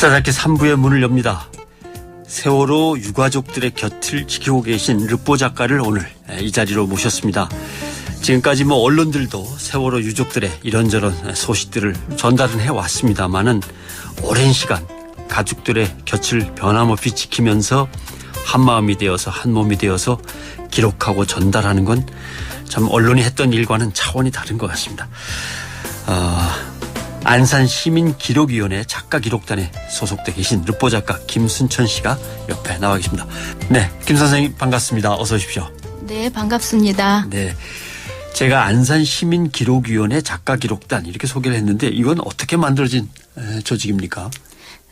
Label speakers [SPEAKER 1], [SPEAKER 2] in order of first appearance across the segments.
[SPEAKER 1] 시사잡기 3부의 문을 엽니다. 세월호 유가족들의 곁을 지키고 계신 르뽀 작가를 오늘 이 자리로 모셨습니다. 지금까지 언론들도 세월호 유족들의 이런저런 소식들을 전달은 해왔습니다만은 오랜 시간 가족들의 곁을 변함없이 지키면서 한마음이 되어서 한몸이 되어서 기록하고 전달하는 건 참 언론이 했던 일과는 차원이 다른 것 같습니다. 안산시민기록위원회 작가기록단에 소속돼 계신 르뽀 작가 김순천 씨가 옆에 나와 계십니다. 네, 김 선생님 반갑습니다. 어서 오십시오.
[SPEAKER 2] 네, 반갑습니다.
[SPEAKER 1] 네, 제가 안산시민기록위원회 작가기록단 이렇게 소개를 했는데 이건 어떻게 만들어진 조직입니까?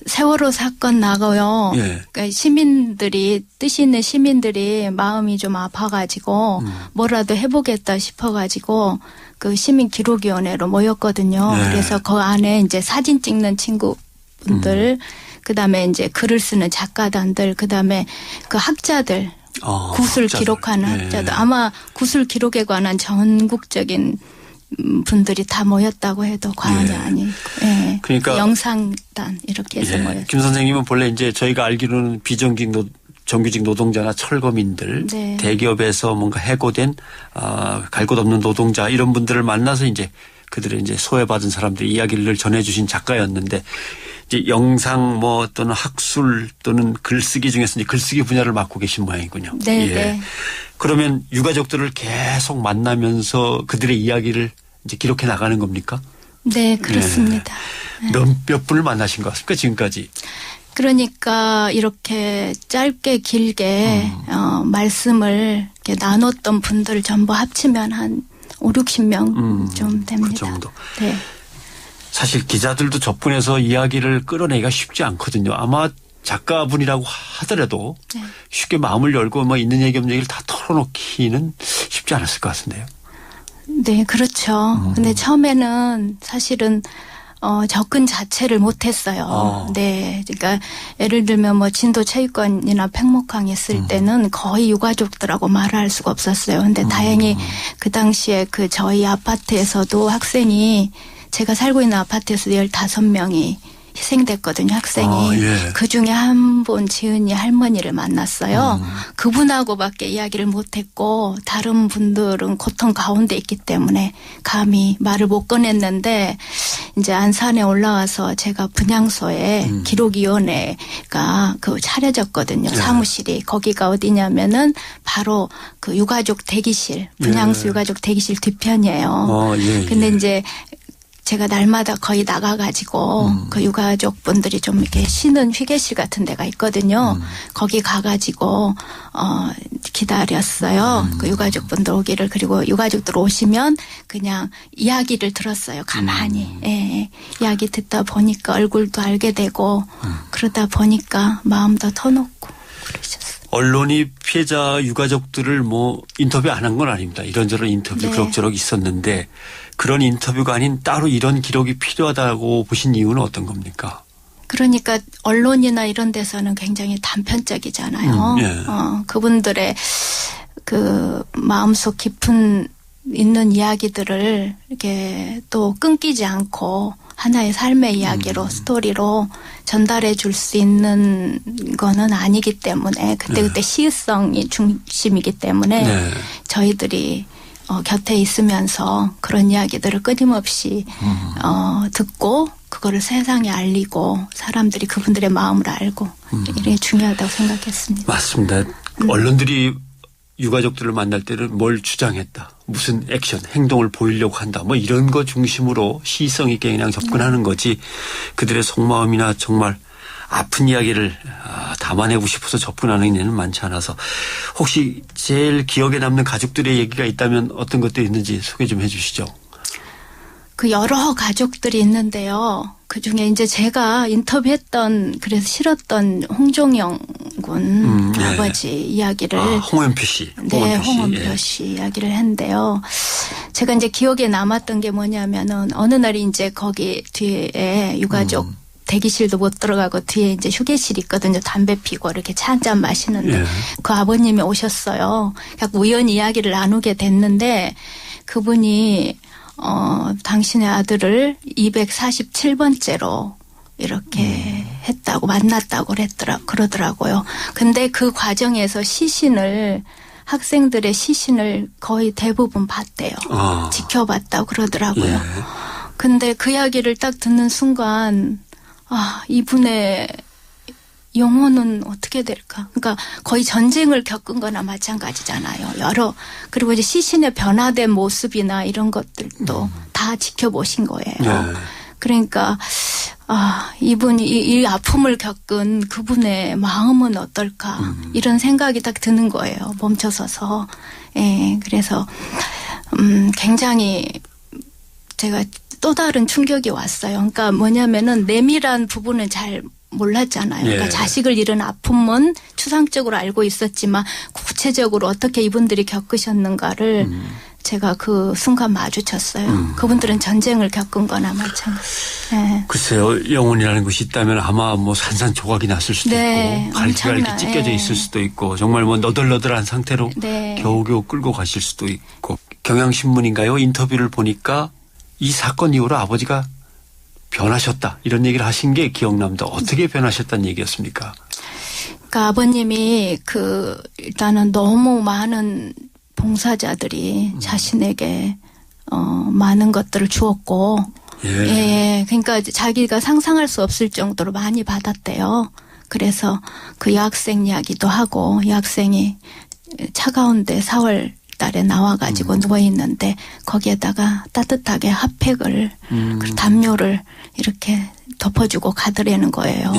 [SPEAKER 2] 세월호 사건 나고요.
[SPEAKER 1] 예.
[SPEAKER 2] 그러니까 시민들이, 뜻이 있는 시민들이 마음이 좀 아파가지고 뭐라도 해보겠다 싶어가지고 그 시민기록위원회로 모였거든요.
[SPEAKER 1] 네.
[SPEAKER 2] 그래서 그 안에 이제 사진 찍는 친구분들, 그다음에 이제 글을 쓰는 작가단들, 그다음에 그 학자들, 구술
[SPEAKER 1] 학자들.
[SPEAKER 2] 기록하는
[SPEAKER 1] 네.
[SPEAKER 2] 학자들. 아마 구술 기록에 관한 전국적인 분들이 다 모였다고 해도 과언이
[SPEAKER 1] 예.
[SPEAKER 2] 아니고, 예.
[SPEAKER 1] 그러니까
[SPEAKER 2] 영상단 이렇게 해서 모였어요.
[SPEAKER 1] 김 선생님은 본래 이제 저희가 알기로는 정규직 노동자나 철거민들,
[SPEAKER 2] 네.
[SPEAKER 1] 대기업에서 뭔가 해고된 갈 곳 없는 노동자 이런 분들을 만나서 이제 그들의 이제 소외받은 사람들의 이야기를 전해주신 작가였는데 이제 영상 또는 학술 또는 글쓰기 중에서 이제 글쓰기 분야를 맡고 계신 모양이군요.
[SPEAKER 2] 네,
[SPEAKER 1] 예.
[SPEAKER 2] 네.
[SPEAKER 1] 그러면 유가족들을 계속 만나면서 그들의 이야기를 이제 기록해 나가는 겁니까?
[SPEAKER 2] 네, 그렇습니다.
[SPEAKER 1] 몇 분을 만나신 것 같습니까, 지금까지?
[SPEAKER 2] 그러니까 이렇게 짧게 길게 말씀을 이렇게 나눴던 분들 전부 합치면 한 5, 60명 좀 됩니다.
[SPEAKER 1] 그 정도.
[SPEAKER 2] 네.
[SPEAKER 1] 사실 기자들도 접근해서 이야기를 끌어내기가 쉽지 않거든요. 아마 작가분이라고 하더라도
[SPEAKER 2] 네.
[SPEAKER 1] 쉽게 마음을 열고 있는 얘기 없는 얘기를 다 털어놓기는 쉽지 않았을 것 같은데요.
[SPEAKER 2] 네, 그렇죠. 근데 처음에는 사실은 접근 자체를 못했어요. 네, 그러니까 예를 들면 진도 체육관이나 팽목항 했을 때는 거의 유가족들하고 말할 수가 없었어요. 근데 다행히 그 당시에 저희 아파트에서도 학생이 제가 살고 있는 아파트에서 15명이 희생됐거든요, 학생이.
[SPEAKER 1] 예.
[SPEAKER 2] 그중에 한 분 지은이 할머니를 만났어요. 그분하고밖에 이야기를 못했고 다른 분들은 고통 가운데 있기 때문에 감히 말을 못 꺼냈는데 이제 안산에 올라와서 제가 분향소에 기록위원회가 차려졌거든요.
[SPEAKER 1] 예.
[SPEAKER 2] 사무실이. 거기가 어디냐면은 바로 그 유가족 대기실, 분향소 유가족 대기실 뒤편이에요. 근데 이제 제가 날마다 거의 나가가지고 그 유가족 분들이 좀 이렇게 쉬는 휴게실 같은 데가 있거든요. 거기 가가지고 기다렸어요. 그 유가족 분들 오기를. 그리고 유가족들 오시면 그냥 이야기를 들었어요. 가만히. 예. 이야기 듣다 보니까 얼굴도 알게 되고 그러다 보니까 마음도 터놓고 그러셨어요.
[SPEAKER 1] 언론이 피해자 유가족들을 인터뷰 안 한 건 아닙니다. 이런저런 인터뷰
[SPEAKER 2] 네.
[SPEAKER 1] 그럭저럭 있었는데 그런 인터뷰가 아닌 따로 이런 기록이 필요하다고 보신 이유는 어떤 겁니까?
[SPEAKER 2] 그러니까 언론이나 이런 데서는 굉장히 단편적이잖아요.
[SPEAKER 1] 예.
[SPEAKER 2] 그분들의 그 마음속 깊은 있는 이야기들을 이렇게 또 끊기지 않고 하나의 삶의 이야기로 스토리로 전달해 줄 수 있는 거는 아니기 때문에 그때그때 시의성이 중심이기 때문에
[SPEAKER 1] 네.
[SPEAKER 2] 저희들이 곁에 있으면서 그런 이야기들을 끊임없이 듣고 그거를 세상에 알리고 사람들이 그분들의 마음을 알고 이게 중요하다고 생각했습니다.
[SPEAKER 1] 맞습니다. 언론들이 유가족들을 만날 때는 뭘 주장했다. 무슨 액션, 행동을 보이려고 한다. 이런 거 중심으로 시의성 있게 그냥 접근하는 거지 그들의 속마음이나 정말 아픈 이야기를 담아내고 싶어서 접근하는 일은 많지 않아서 혹시 제일 기억에 남는 가족들의 얘기가 있다면 어떤 것들이 있는지 소개 좀 해 주시죠.
[SPEAKER 2] 그 여러 가족들이 있는데요. 그중에 이제 제가 인터뷰했던 그래서 실었던 홍종영 군 아버지 이야기를
[SPEAKER 1] 홍원표 씨.
[SPEAKER 2] 네, 홍원표 씨 이야기를 했는데요. 제가 이제 기억에 남았던 게 뭐냐면은 어느 날이 이제 거기 뒤에 유가족 대기실도 못 들어가고 뒤에 이제 휴게실이 있거든요. 담배 피고 이렇게 차 한 잔 마시는데 그 아버님이 오셨어요. 그러니까 우연히 이야기를 나누게 됐는데 그분이 당신의 아들을 247번째로 이렇게 하고 만났다고 그러더라고요. 근데 그 과정에서 학생들의 시신을 거의 대부분 봤대요. 지켜봤다고 그러더라고요.
[SPEAKER 1] 예.
[SPEAKER 2] 근데 그 이야기를 딱 듣는 순간 이분의 영혼은 어떻게 될까? 그러니까 거의 전쟁을 겪은 거나 마찬가지잖아요. 그리고 이제 시신의 변화된 모습이나 이런 것들도 다 지켜보신 거예요.
[SPEAKER 1] 예.
[SPEAKER 2] 그러니까 이분이 이 아픔을 겪은 그분의 마음은 어떨까? 이런 생각이 딱 드는 거예요. 멈춰서서. 예, 그래서 굉장히 제가 또 다른 충격이 왔어요. 그러니까 뭐냐면은 내밀한 부분은 잘 몰랐잖아요. 그러니까
[SPEAKER 1] 예.
[SPEAKER 2] 자식을 잃은 아픔은 추상적으로 알고 있었지만 구체적으로 어떻게 이분들이 겪으셨는가를 제가 그 순간 마주쳤어요. 그분들은 전쟁을 겪은 거나 마찬가지. 네.
[SPEAKER 1] 글쎄요. 영혼이라는 것이 있다면 아마 뭐 산산조각이 났을 수도
[SPEAKER 2] 네,
[SPEAKER 1] 있고 갈기가 이렇게 찢겨져 있을 수도 있고 정말 뭐 너덜너덜한 상태로
[SPEAKER 2] 네.
[SPEAKER 1] 겨우겨우 끌고 가실 수도 있고 경향신문인가요? 인터뷰를 보니까 이 사건 이후로 아버지가 변하셨다 이런 얘기를 하신 게 기억납니다. 어떻게 변하셨다는 얘기였습니까?
[SPEAKER 2] 그러니까 아버님이 일단은 너무 많은 봉사자들이 자신에게 많은 것들을 주었고 예, 그러니까 자기가 상상할 수 없을 정도로 많이 받았대요. 그래서 그 여학생 이야기도 하고 여학생이 차가운데 4월 달에 나와가지고 누워있는데 거기에다가 따뜻하게 핫팩을 그리고 담요를 이렇게 덮어주고 가더라는 거예요.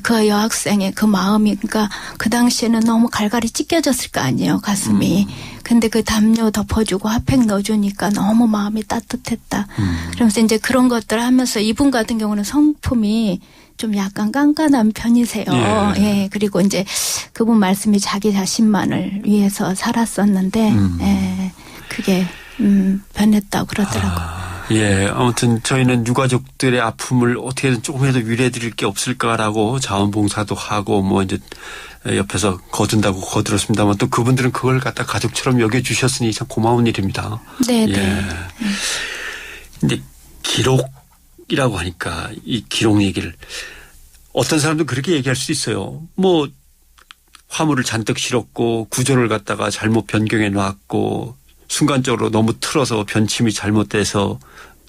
[SPEAKER 2] 그 여학생의 그 마음이 그러니까 그 당시에는 너무 갈갈이 찢겨졌을 거 아니에요. 가슴이. 근데 그 담요 덮어주고 핫팩 넣어주니까 너무 마음이 따뜻했다. 그러면서 이제 그런 것들 하면서 이분 같은 경우는 성품이 좀 약간 깐깐한 편이세요. 예. 그리고 이제 그분 말씀이 자기 자신만을 위해서 살았었는데, 예. 그게, 변했다고 그러더라고요.
[SPEAKER 1] 예. 아무튼 저희는 유가족들의 아픔을 어떻게든 조금이라도 위로해드릴 게 없을까라고 자원봉사도 하고 뭐 이제 옆에서 거둔다고 거들었습니다만 또 그분들은 그걸 갖다 가족처럼 여겨주셨으니 참 고마운 일입니다.
[SPEAKER 2] 네네.
[SPEAKER 1] 예. 근데 기록이라고 하니까 이 기록 얘기를 어떤 사람도 그렇게 얘기할 수 있어요. 뭐 화물을 잔뜩 실었고 구조를 갖다가 잘못 변경해 놨고 순간적으로 너무 틀어서 변침이 잘못돼서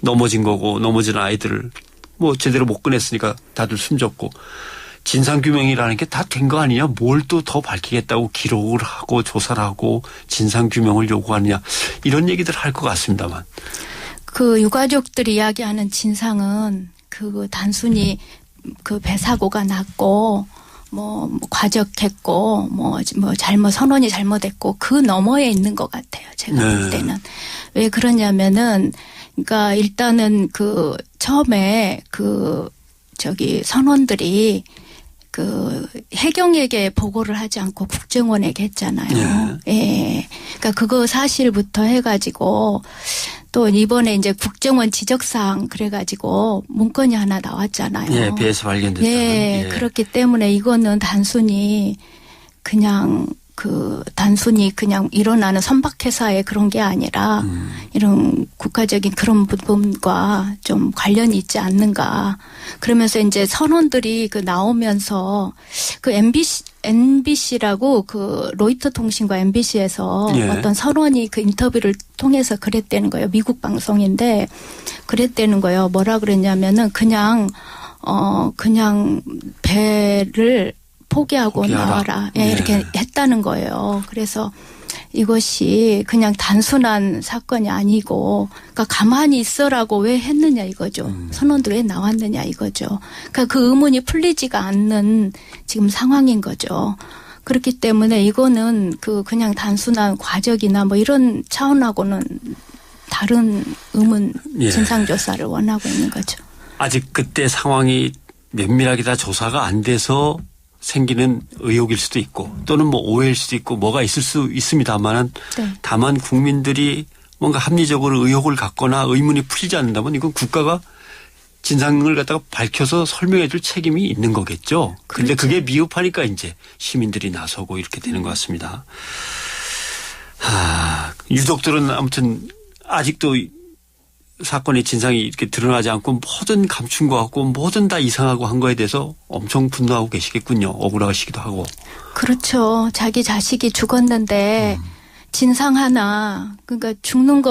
[SPEAKER 1] 넘어진 거고 넘어진 아이들을 뭐 제대로 못 꺼냈으니까 다들 숨졌고 진상규명이라는 게 다 된 거 아니냐. 뭘 또 더 밝히겠다고 기록을 하고 조사를 하고 진상규명을 요구하느냐. 이런 얘기들 할 것 같습니다만.
[SPEAKER 2] 그 유가족들이 이야기하는 진상은 단순히 그 배사고가 났고 뭐 과적했고 뭐 선원이 잘못했고 그 너머에 있는 것 같아요. 제가 볼 때는. 왜 그러냐면은 그러니까 일단은 처음에 선원들이 해경에게 보고를 하지 않고 국정원에게 했잖아요. 예. 그러니까 그거 사실부터 해가지고 또 이번에 이제 국정원 지적사항 그래가지고 문건이 하나 나왔잖아요.
[SPEAKER 1] 예, 배에서 발견됐다.
[SPEAKER 2] 예, 그렇기 때문에 이거는 단순히 그냥 일어나는 선박회사의 그런 게 아니라 이런 국가적인 그런 부분과 좀 관련이 있지 않는가. 그러면서 이제 선원들이 나오면서 MBC라고 로이터 통신과 MBC에서 어떤 선원이 인터뷰를 통해서 그랬다는 거예요. 미국 방송인데 그랬다는 거예요. 뭐라 그랬냐면은 그냥 배를 포기하고 나와라. 예, 이렇게 했다는 거예요. 그래서 이것이 그냥 단순한 사건이 아니고, 그러니까 가만히 있어라고 왜 했느냐 이거죠. 선원들 왜 나왔느냐 이거죠. 그러니까 그 의문이 풀리지가 않는 지금 상황인 거죠. 그렇기 때문에 이거는 그냥 단순한 과적이나 뭐 이런 차원하고는 다른 진상조사를 원하고 있는 거죠.
[SPEAKER 1] 아직 그때 상황이 면밀하게 다 조사가 안 돼서 생기는 의혹일 수도 있고 또는 뭐 오해일 수도 있고 뭐가 있을 수 있습니다만은 다만 국민들이 뭔가 합리적으로 의혹을 갖거나 의문이 풀리지 않는다면 이건 국가가 진상을 갖다가 밝혀서 설명해 줄 책임이 있는 거겠죠. 그런데 그게 미흡하니까 이제 시민들이 나서고 이렇게 되는 것 같습니다. 유족들은 아무튼 아직도 사건의 진상이 이렇게 드러나지 않고 뭐든 감춘 것 같고 뭐든 다 이상하고 한 거에 대해서 엄청 분노하고 계시겠군요. 억울하시기도 하고.
[SPEAKER 2] 그렇죠. 자기 자식이 죽었는데 진상 하나 그러니까 죽는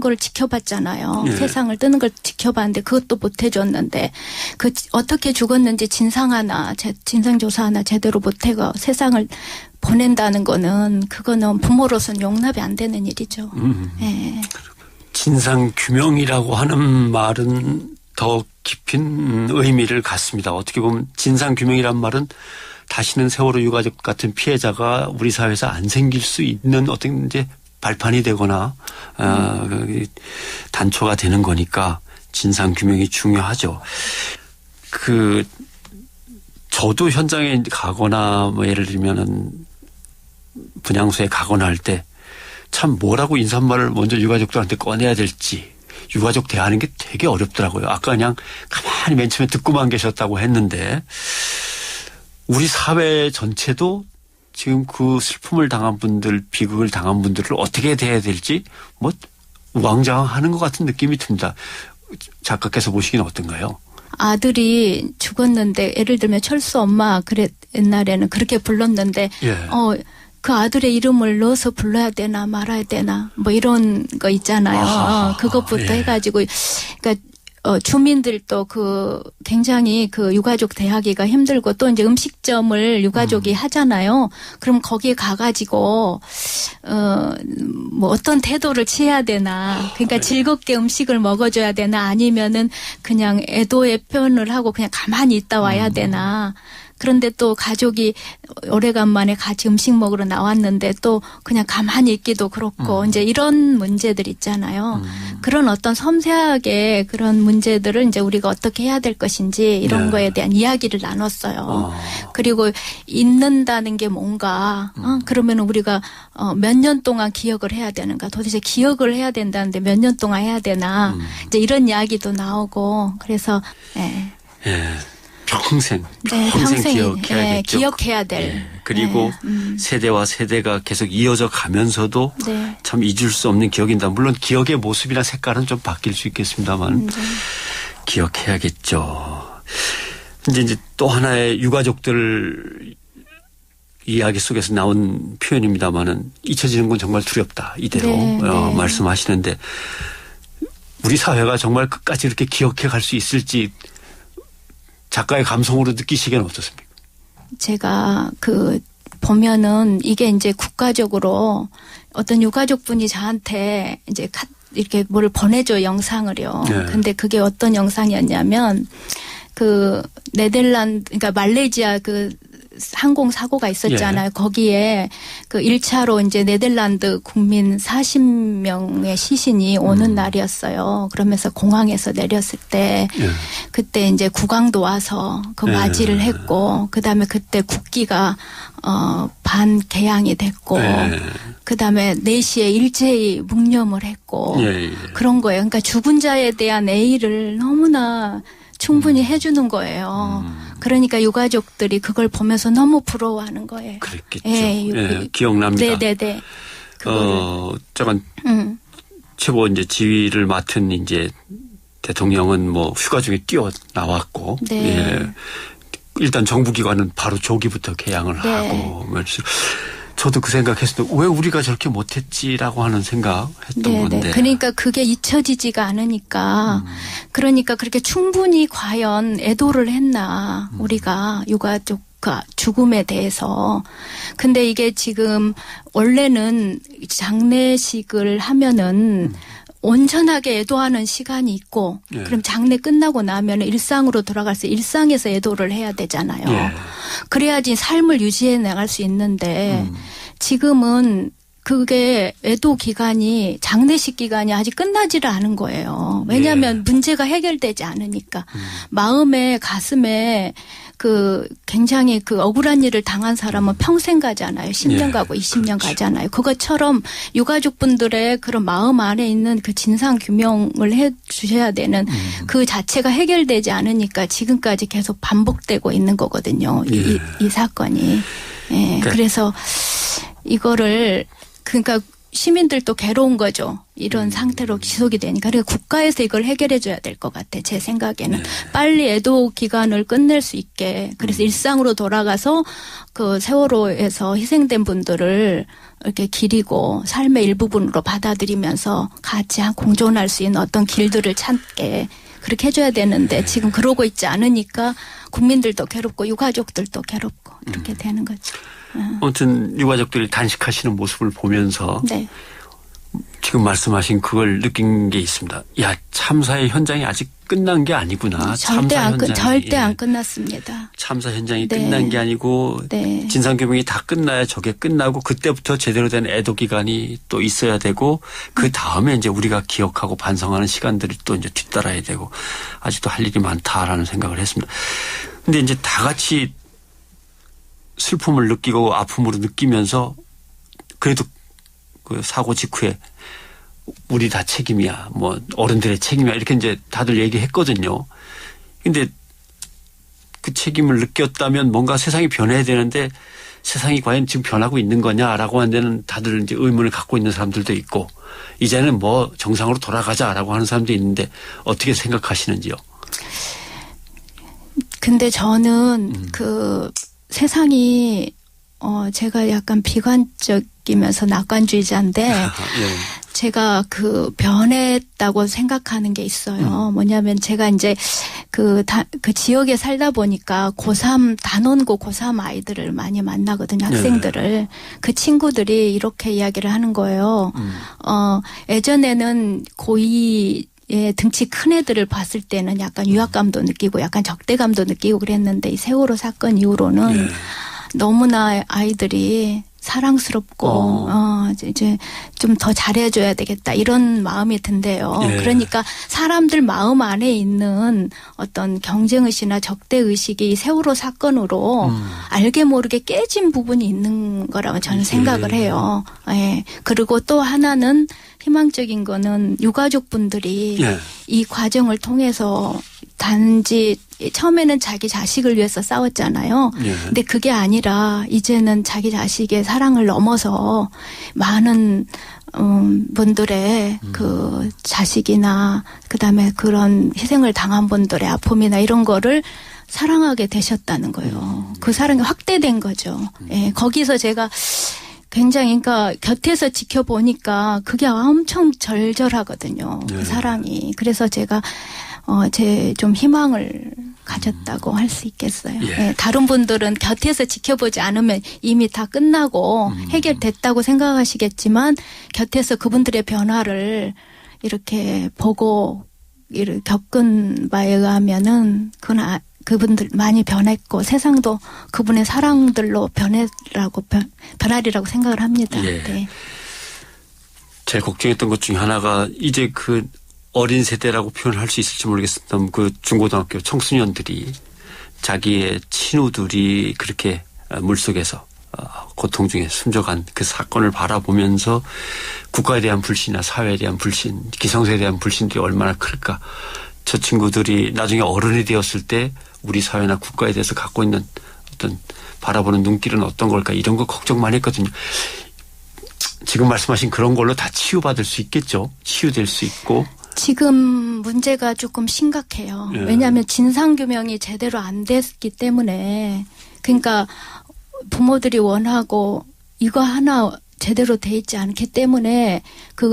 [SPEAKER 2] 걸 지켜봤잖아요.
[SPEAKER 1] 예.
[SPEAKER 2] 세상을 뜨는 걸 지켜봤는데 그것도 못 해줬는데 그 어떻게 죽었는지 진상 조사 하나 제대로 못 해가 세상을 보낸다는 거는 그거는 부모로서는 용납이 안 되는 일이죠. 예.
[SPEAKER 1] 진상 규명이라고 하는 말은 더 깊은 의미를 갖습니다. 어떻게 보면 진상 규명이란 말은 다시는 세월호 유가족 같은 피해자가 우리 사회에서 안 생길 수 있는 어떤 이제 발판이 되거나 단초가 되는 거니까 진상 규명이 중요하죠. 저도 현장에 가거나 뭐 예를 들면은 분향소에 가거나 할 때 참 뭐라고 인사말을 먼저 유가족들한테 꺼내야 될지 유가족 대하는 게 되게 어렵더라고요. 아까 그냥 가만히 맨 처음에 듣고만 계셨다고 했는데 우리 사회 전체도 지금 그 슬픔을 당한 분들, 비극을 당한 분들을 어떻게 대해야 될지 뭐 우왕좌왕하는 것 같은 느낌이 듭니다. 작가께서 보시기는 어떤가요?
[SPEAKER 2] 아들이 죽었는데 예를 들면 철수 엄마 옛날에는 그렇게 불렀는데
[SPEAKER 1] 예.
[SPEAKER 2] 그 아들의 이름을 넣어서 불러야 되나 말아야 되나 뭐 이런 거 있잖아요. 그것부터
[SPEAKER 1] 예.
[SPEAKER 2] 해가지고 그러니까 주민들도 굉장히 유가족 대하기가 힘들고 또 이제 음식점을 유가족이 하잖아요. 그럼 거기에 가가지고 뭐 어떤 태도를 취해야 되나. 그러니까 즐겁게 음식을 먹어줘야 되나 아니면은 그냥 애도의 표현을 하고 그냥 가만히 있다 와야 되나. 그런데 또 가족이 오래간만에 같이 음식 먹으러 나왔는데 또 그냥 가만히 있기도 그렇고 이제 이런 문제들 있잖아요. 그런 어떤 섬세하게 그런 문제들을 이제 우리가 어떻게 해야 될 것인지 이런
[SPEAKER 1] 네.
[SPEAKER 2] 거에 대한 이야기를 나눴어요. 그리고 잊는다는 게 뭔가 그러면 우리가 몇 년 동안 기억을 해야 되는가 도대체 기억을 해야 된다는데 몇 년 동안 해야 되나 이제 이런 이야기도 나오고 그래서 예.
[SPEAKER 1] 평생 기억해야겠죠.
[SPEAKER 2] 네, 기억해야 될.
[SPEAKER 1] 예. 그리고 세대와 세대가 계속 이어져 가면서도
[SPEAKER 2] 네.
[SPEAKER 1] 참 잊을 수 없는 기억인다. 물론 기억의 모습이나 색깔은 좀 바뀔 수 있겠습니다만 기억해야겠죠. 이제 또 하나의 유가족들 이야기 속에서 나온 표현입니다만은 잊혀지는 건 정말 두렵다. 이대로
[SPEAKER 2] 네.
[SPEAKER 1] 말씀하시는데 우리 사회가 정말 끝까지 이렇게 기억해 갈 수 있을지 작가의 감성으로 느끼시기에는 어떻습니까? 제가
[SPEAKER 2] 보면은 이게 이제 국가적으로 어떤 유가족분이 저한테 이제 이렇게 뭐를 보내줘 영상을요.
[SPEAKER 1] 네.
[SPEAKER 2] 근데 그게 어떤 영상이었냐면 그러니까 말레이시아 항공 사고가 있었잖아요.
[SPEAKER 1] 예.
[SPEAKER 2] 거기에 1차로 이제 네덜란드 국민 40명의 시신이 오는 날이었어요. 그러면서 공항에서 내렸을 때 그때 이제 국왕도 와서 맞이를 했고 그다음에 그때 국기가 반개양이 됐고 그다음에 4시에 일제히 묵념을 했고 그런 거예요. 그러니까 죽은 자에 대한 애의를 너무나 충분히 해주는 거예요. 그러니까 유가족들이 그걸 보면서 너무 부러워하는 거예요.
[SPEAKER 1] 그랬겠죠. 기억납니다.
[SPEAKER 2] 네네네.
[SPEAKER 1] 잠깐 최고 이제 지휘를 맡은 이제 대통령은 뭐 휴가 중에 뛰어 나왔고,
[SPEAKER 2] 네.
[SPEAKER 1] 일단 정부기관은 바로 조기부터 개양을 하고, 저도 그 생각했을 때 왜 우리가 저렇게 못했지라고 하는 생각했던 건데.
[SPEAKER 2] 그러니까 그게 잊혀지지가 않으니까 그러니까 그렇게 충분히 과연 애도를 했나 우리가 유가족 죽음에 대해서. 근데 이게 지금 원래는 장례식을 하면은 온전하게 애도하는 시간이 있고 그럼 장례 끝나고 나면 일상으로 돌아가서 일상에서 애도를 해야 되잖아요. 그래야지 삶을 유지해 나갈 수 있는데 지금은 그게 애도 기간이 장례식 기간이 아직 끝나지를 않은 거예요. 왜냐하면 문제가 해결되지 않으니까 마음에 가슴에 굉장히 억울한 일을 당한 사람은 평생 가잖아요. 10년 가고 20년 가잖아요. 그것처럼 유가족분들의 그런 마음 안에 있는 그 진상 규명을 해 주셔야 되는 그 자체가 해결되지 않으니까 지금까지 계속 반복되고 있는 거거든요. 이 사건이. 그래서 이거를 그러니까 시민들도 괴로운 거죠. 이런 상태로 지속이 되니까. 그러니까 국가에서 이걸 해결해 줘야 될 것 같아. 제 생각에는. 빨리 애도 기간을 끝낼 수 있게. 그래서 일상으로 돌아가서 그 세월호에서 희생된 분들을 이렇게 기리고 삶의 일부분으로 받아들이면서 같이 공존할 수 있는 어떤 길들을 찾게 그렇게 해줘야 되는데 지금 그러고 있지 않으니까 국민들도 괴롭고 유가족들도 괴롭고 이렇게 되는 거죠.
[SPEAKER 1] 아무튼 유가족들이 단식하시는 모습을 보면서
[SPEAKER 2] 네.
[SPEAKER 1] 지금 말씀하신 그걸 느낀 게 있습니다. 야, 참사의 현장이 아직 끝난 게 아니구나.
[SPEAKER 2] 절대 안 끝났습니다.
[SPEAKER 1] 참사 현장이 끝난 게 아니고 진상규명이 다 끝나야 저게 끝나고 그때부터 제대로 된 애도 기간이 또 있어야 되고 그 다음에 이제 우리가 기억하고 반성하는 시간들이 또 이제 뒤따라야 되고 아직도 할 일이 많다라는 생각을 했습니다. 근데 이제 다 같이 슬픔을 느끼고 아픔으로 느끼면서 그래도 그 사고 직후에 우리 다 책임이야. 뭐 어른들의 책임이야. 이렇게 이제 다들 얘기했거든요. 근데 그 책임을 느꼈다면 뭔가 세상이 변해야 되는데 세상이 과연 지금 변하고 있는 거냐라고 하는 데는 다들 이제 의문을 갖고 있는 사람들도 있고 이제는 뭐 정상으로 돌아가자라고 하는 사람도 있는데 어떻게 생각하시는지요?
[SPEAKER 2] 근데 저는 그 세상이 제가 약간 비관적이면서 낙관주의자인데 제가 그 변했다고 생각하는 게 있어요. 뭐냐면 제가 이제 그 지역에 살다 보니까 고3 단원고 고3 아이들을 많이 만나거든요. 학생들을. 그 친구들이 이렇게 이야기를 하는 거예요. 예전에는 고2 등치 큰 애들을 봤을 때는 약간 위압감도 느끼고 약간 적대감도 느끼고 그랬는데 이 세월호 사건 이후로는 너무나 아이들이 사랑스럽고 이제 좀 더 잘해줘야 되겠다 이런 마음이 든대요. 그러니까 사람들 마음 안에 있는 어떤 경쟁의식이나 적대의식이 세월호 사건으로 알게 모르게 깨진 부분이 있는 거라고 저는 생각을 해요. 그리고 또 하나는 희망적인 거는 유가족분들이 이 과정을 통해서 단지 처음에는 자기 자식을 위해서 싸웠잖아요. 근데 그게 아니라 이제는 자기 자식의 사랑을 넘어서 많은 분들의 그 자식이나 그다음에 그런 희생을 당한 분들의 아픔이나 이런 거를 사랑하게 되셨다는 거예요. 그 사랑이 확대된 거죠. 거기서 제가 굉장히 그러니까 곁에서 지켜보니까 그게 엄청 절절하거든요. 그 사랑이. 그래서 제가 제 좀 희망을 가졌다고 할 수 있겠어요. 다른 분들은 곁에서 지켜보지 않으면 이미 다 끝나고 해결됐다고 생각하시겠지만 곁에서 그분들의 변화를 이렇게 보고 겪은 바에 의하면은 그분들 많이 변했고 세상도 그분의 사랑들로 변하리라고 생각을 합니다. 네.
[SPEAKER 1] 제일 걱정했던 것 중에 하나가 이제 그 어린 세대라고 표현할 수 있을지 모르겠습니다. 그 중고등학교 청소년들이 자기의 친구들이 그렇게 물속에서 고통 중에 숨져간 그 사건을 바라보면서 국가에 대한 불신이나 사회에 대한 불신, 기성세에 대한 불신들이 얼마나 클까. 저 친구들이 나중에 어른이 되었을 때 우리 사회나 국가에 대해서 갖고 있는 어떤 바라보는 눈길은 어떤 걸까 이런 거 걱정 많이 했거든요. 지금 말씀하신 그런 걸로 다 치유받을 수 있겠죠. 치유될 수 있고.
[SPEAKER 2] 지금 문제가 조금 심각해요. 왜냐하면 진상규명이 제대로 안 됐기 때문에 그러니까 부모들이 원하고 이거 하나 제대로 돼 있지 않기 때문에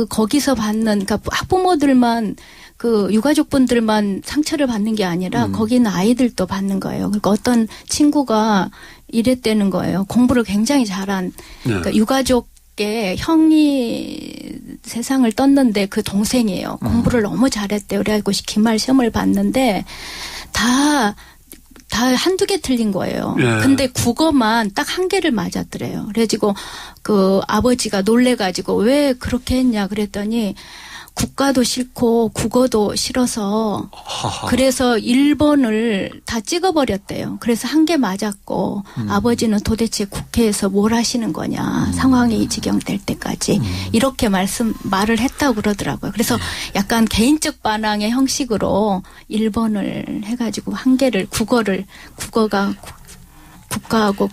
[SPEAKER 2] 거기서 받는 그러니까 학부모들만 그 유가족분들만 상처를 받는 게 아니라 거기 있는 아이들도 받는 거예요. 그러니까 어떤 친구가 이랬다는 거예요. 공부를 굉장히 잘한 그러니까 유가족의 형이 세상을 떴는데 그 동생이에요. 공부를 너무 잘했대요. 그래가지고 기말 시험을 봤는데 다 한두 개 틀린 거예요. 근데 국어만 딱 한 개를 맞았더래요. 그래가지고 그 아버지가 놀래가지고 왜 그렇게 했냐 그랬더니 국가도 싫고 국어도 싫어서 그래서 1번을 다 찍어버렸대요. 그래서 한 개 맞았고 아버지는 도대체 국회에서 뭘 하시는 거냐 상황이 이 지경 될 때까지 이렇게 말을 했다고 그러더라고요. 그래서 약간 개인적 반항의 형식으로 1번을 해가지고 한 개를 국어가 국가하고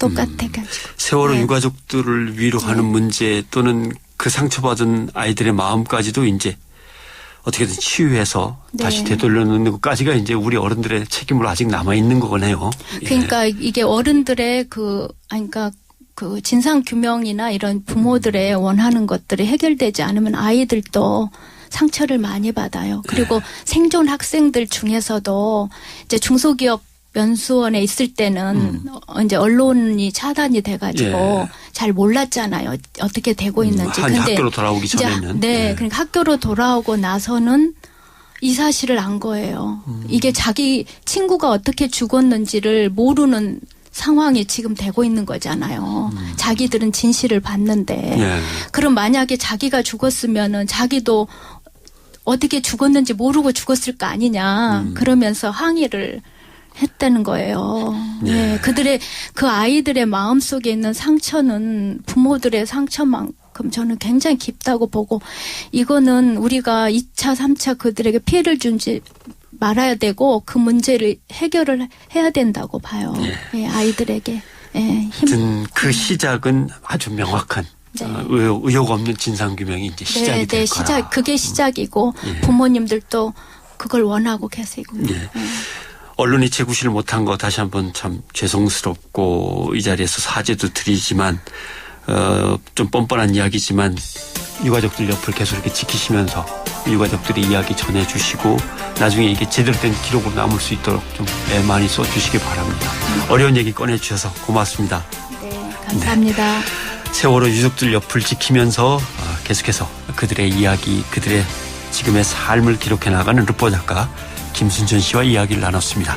[SPEAKER 2] 똑같아가지고
[SPEAKER 1] 세월호 유가족들을 위로하는 문제 또는 그 상처받은 아이들의 마음까지도 이제 어떻게든 치유해서
[SPEAKER 2] 네.
[SPEAKER 1] 다시 되돌려놓는 것까지가 이제 우리 어른들의 책임으로 아직 남아있는 거네요.
[SPEAKER 2] 그러니까 이게 어른들의 그러니까 그 진상규명이나 이런 부모들의 원하는 것들이 해결되지 않으면 아이들도 상처를 많이 받아요. 그리고 생존 학생들 중에서도 이제 중소기업 연수원에 있을 때는 이제 언론이 차단이 돼가지고 잘 몰랐잖아요. 어떻게 되고 있는지.
[SPEAKER 1] 근데 학교로 돌아오기 전에는.
[SPEAKER 2] 네. 그러니까 학교로 돌아오고 나서는 이 사실을 안 거예요. 이게 자기 친구가 어떻게 죽었는지를 모르는 상황이 지금 되고 있는 거잖아요. 자기들은 진실을 봤는데. 그럼 만약에 자기가 죽었으면은 자기도 어떻게 죽었는지 모르고 죽었을 거 아니냐. 그러면서 항의를 했다는 거예요. 네. 그들의 그 아이들의 마음 속에 있는 상처는 부모들의 상처만큼 저는 굉장히 깊다고 보고 이거는 우리가 2차, 3차 그들에게 피해를 주지 말아야 되고 그 문제를 해결을 해야 된다고 봐요. 예, 아이들에게. 예,
[SPEAKER 1] 그 시작은 아주 명확한
[SPEAKER 2] 네.
[SPEAKER 1] 의혹 없는 진상규명이 이제 시작이 될 거라.
[SPEAKER 2] 그게 시작이고 부모님들도 그걸 원하고 계시고.
[SPEAKER 1] 언론이 제구실을 못한 거 다시 한번 참 죄송스럽고 이 자리에서 사죄도 드리지만 좀 뻔뻔한 이야기지만 유가족들 옆을 계속 이렇게 지키시면서 유가족들의 이야기 전해주시고 나중에 이게 제대로 된 기록으로 남을 수 있도록 좀 많이 써주시기 바랍니다. 어려운 얘기 꺼내주셔서 고맙습니다.
[SPEAKER 2] 네, 감사합니다.
[SPEAKER 1] 네. 세월호 유족들 옆을 지키면서 계속해서 그들의 이야기, 그들의 지금의 삶을 기록해 나가는 르포 작가 김순천 씨와 이야기를 나눴습니다.